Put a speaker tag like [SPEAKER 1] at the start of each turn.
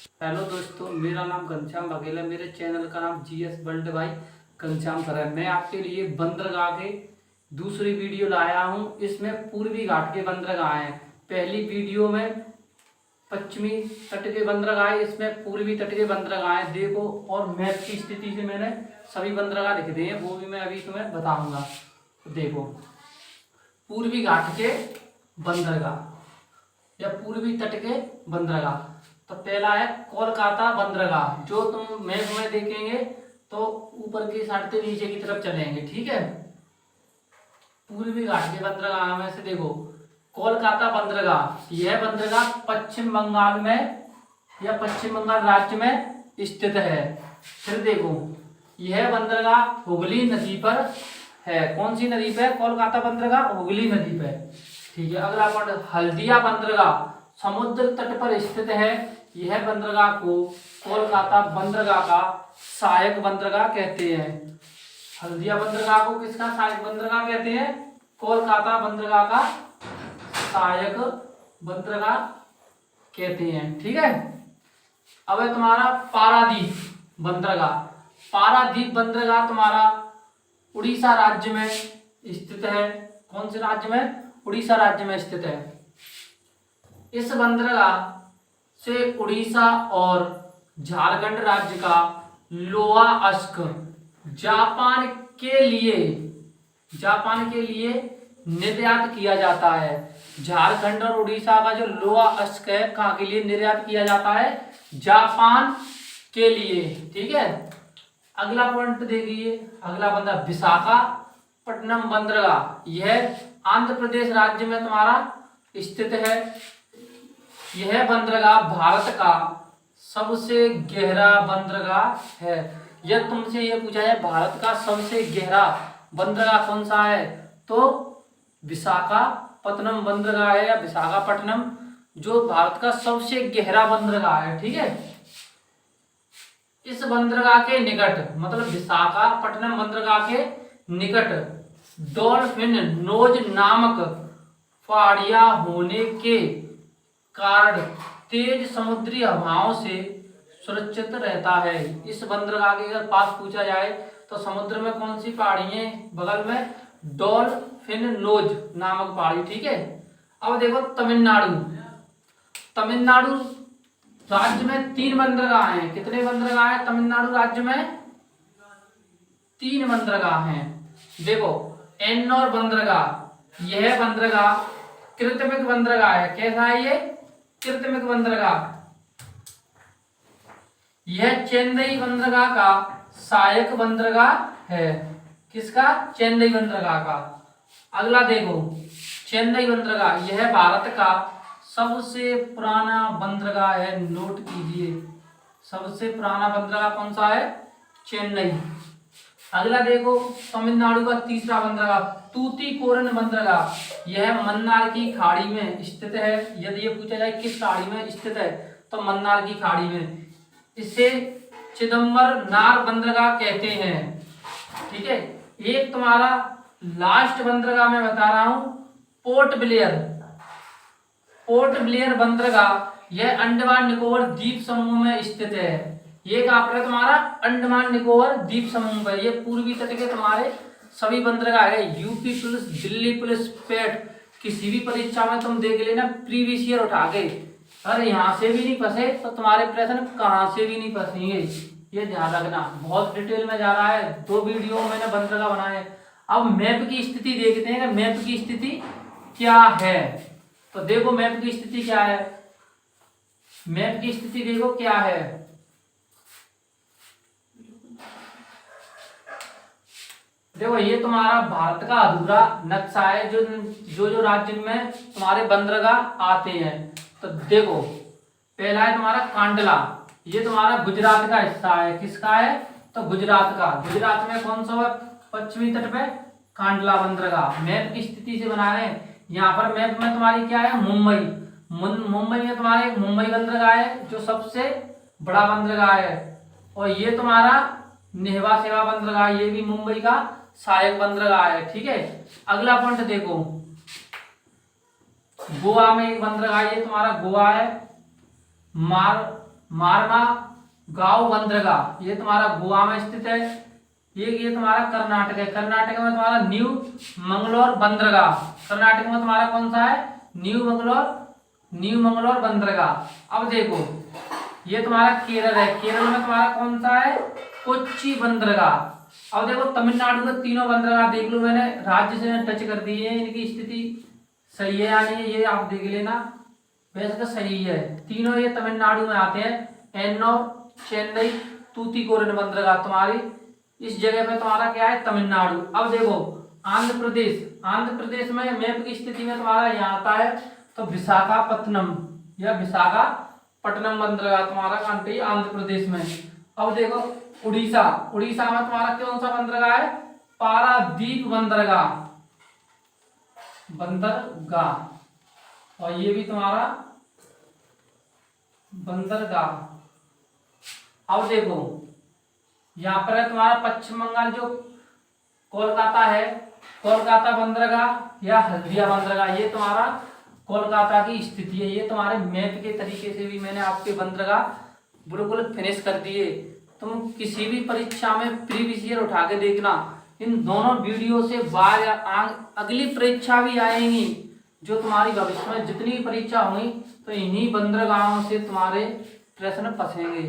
[SPEAKER 1] Hello दोस्तों, मेरा नाम घनश्याम बघेल है। मेरे चैनल का नाम GS world by Ghanshyam sir है। मैं आपके लिए बंदरगाह के दूसरी वीडियो लाया हूं। इसमें पूर्वी घाट के बंदरगाह हैं। पहली वीडियो में पश्चिमी तट के बंदरगाह है, इसमें पूर्वी तट के बंदरगाह हैं। देखो, और मैप की स्थिति से मैंने सभी बंदरगाह लिख दिए हैं, वो भी मैं अभी तुम्हें बताऊंगा। देखो, पूर्वी घाट के बंदरगाह या पूर्वी तट के बंदरगाह। तो पहला है कोलकाता बंदरगाह, जो तुम मैप में देखेंगे तो ऊपर की साइड से नीचे की तरफ चलेंगे, ठीक है। पूर्वी घाट के बंदरगाह में से देखो, कोलकाता बंदरगाह, यह बंदरगाह पश्चिम बंगाल में या पश्चिम बंगाल राज्य में स्थित है। फिर देखो, यह बंदरगाह हुगली नदी पर है। कौन सी नदी पे? कोलकाता बंदरगाह हुगली नदी पे, ठीक है। अगला पॉइंट, हल्दिया बंदरगाह समुद्र तट पर स्थित है। यह बंदरगाह को कोलकाता बंदरगाह का सहायक बंदरगाह कहते हैं। हल्दिया बंदरगाह को किसका सहायक बंदरगाह कहते हैं? कोलकाता बंदरगाह का सहायक बंदरगाह कहते हैं, ठीक है। अब है तुम्हारा पारादीप बंदरगाह। पारादीप बंदरगाह तुम्हारा उड़ीसा राज्य में स्थित है। कौन से राज्य में? उड़ीसा राज्य में स्थित है। इस बंदरगाह से उड़ीसा और झारखंड राज्य का लोहा अश्क जापान के लिए निर्यात किया जाता है। झारखंड और उड़ीसा का जो लोहा अश्क है, कहाँ के लिए निर्यात किया जाता है? जापान के लिए, ठीक है। अगला पॉइंट देखिए, अगला बंदरगाह विशाखापट्टनम बंदरगाह। यह आंध्र प्रदेश राज्य में तुम्हारा स्थित है। यह बंदरगाह भारत का सबसे गहरा बंदरगाह है। यह तुमसे यह पूछा जाए भारत का सबसे गहरा बंदरगाह कौन सा है, तो विशाखापट्टनम बंदरगाह है, या विशाखापट्टनम, जो भारत का सबसे गहरा बंदरगाह है, ठीक है। इस बंदरगाह के निकट, मतलब विशाखापट्टनम बंदरगाह के निकट डॉल्फिन नोज नामक पहाड़ियां होने के कारण तेज समुद्री हवाओं से सुरक्षित रहता है। इस बंदरगाह के अगर पास पूछा जाए तो समुद्र में कौन सी पहाड़ी है बगल में? डॉल्फिन नोज नामक पहाड़ी, ठीक है। अब देखो, तमिलनाडु राज्य में 3 बंदरगाह हैं। कितने बंदरगाह हैं तमिलनाडु राज्य में? 3 बंदरगाह हैं। देखो, एन्नोर बंदरगाह, यह बंदरगाह कृत्रिम बंदरगाह है। कैसा है ये? कृत्रिम बंदरगाह। यह चेन्नई बंदरगाह का सहायक बंदरगाह है। किसका? चेन्नई बंदरगाह का। अगला देखो, चेन्नई बंदरगाह, यह भारत का सबसे पुराना बंदरगाह है। नोट कीजिए, सबसे पुराना बंदरगाह कौन सा है? चेन्नई। अगला देखो, तमिलनाडु का तीसरा बंदरगाह तूतीकोरन बंदरगाह। यह मन्नार की खाड़ी में स्थित है। यदि ये पूछा जाए किस खाड़ी में स्थित है, तो मन्नार की खाड़ी में। इसे चिदम्बरनार बंदरगाह कहते हैं, ठीक है। एक तुम्हारा लास्ट बंदरगाह मैं बता रहा हूं, पोर्ट ब्लेयर बंदरगाह। यह अंडमान निकोबार द्वीप समूह में स्थित है। ये कहाँ पर है तुम्हारा? अंडमान निकोबार द्वीप समूह पर। ये पूर्वी तट के तुम्हारे सभी बंदरगाह है। यूपी पुलिस, दिल्ली पुलिस, पेट, किसी भी परीक्षा में तुम देख लेना प्रीवियस ईयर उठा के, अरे यहाँ से भी नहीं फंसे तो तुम्हारे प्रश्न कहाँ से भी नहीं फंसेंगे, ये ध्यान रखना। बहुत डिटेल में जा रहा है, 2 वीडियो मैंने बंदरगाह बनाए। अब मैप की स्थिति देखते हैं कि मैप की स्थिति क्या है। तो देखो, मैप की स्थिति क्या है। मैप की स्थिति देखो क्या है। देखो, ये तुम्हारा भारत का अधूरा नक्शा है, जो राज्य में तुम्हारे बंदरगाह आते हैं। तो देखो, पहला है तुम्हारा कांडला। ये तुम्हारा गुजरात का हिस्सा है। किसका है? तो गुजरात का। गुजरात में कौन सा है? पश्चिमी तट पे कांडला बंदरगाह। मैप की स्थिति से बना रहे हैं। यहाँ पर मैप में तुम्हारी क्या है? मुंबई में तुम्हारे मुंबई बंदरगाह है, जो सबसे बड़ा बंदरगाह है। और ये तुम्हारा नेहवा सेवा बंदरगाह, ये भी मुंबई का सहायक बंदरगाह है, ठीक है। अगला पॉइंट देखो, गोवा में एक बंदरगाह, ये तुम्हारा गोवा है। मारमा गांव बंदरगाह, ये तुम्हारा गोवा में स्थित है। ये तुम्हारा कर्नाटक है। कर्नाटक में तुम्हारा न्यू मंगलोर बंदरगाह, कर्नाटक में तुम्हारा कौन सा है, न्यू मंगलोर बंदरगाह। अब देखो ये तुम्हारा केरल है, केरल में तुम्हारा कौन सा है, कोच्चि बंदरगाह। अब देखो तमिलनाडु में तीनों बंदरगाह देख लो, मैंने राज्य से टच कर दिए हैं, इनकी स्थिति सही है या नहीं है ये आप देख लेना। वैसे तो सही है, तीनों ये तमिलनाडु में आते हैं। एन्नोर, चेन्नई, तूतीकोरिन बंदरगाह तुम्हारी इस जगह पे तुम्हारा क्या है, तमिलनाडु। अब देखो आंध्र प्रदेश, आंध्र प्रदेश में मैप की स्थिति में तुम्हारा यहाँ आता है तो विशाखापत्तनम या विशाखापट्टनम बंदरगाह तुम्हारा कंट्री आंध्र प्रदेश में। अब देखो उड़ीसा, उड़ीसा में तुम्हारा कौन सा बंदरगाह है, पारादीप बंदरगाह, और ये भी तुम्हारा बंदरगाह। अब देखो यहाँ पर है तुम्हारा पश्चिम बंगाल, जो कोलकाता है, कोलकाता बंदरगाह या हल्दिया बंदरगाह, ये तुम्हारा कोलकाता की स्थिति है। ये तुम्हारे मैप के तरीके से भी मैंने आपके बंदरगाह बिल्कुल फिनिश कर दिए। तुम किसी भी परीक्षा में प्रीवियस ईयर उठा के देखना, इन दोनों वीडियो से अगली परीक्षा भी आएंगी, जो तुम्हारी भविष्य में जितनी परीक्षा होंगी तो इन्हीं बंदरगाहों से तुम्हारे प्रश्न फंसेंगे।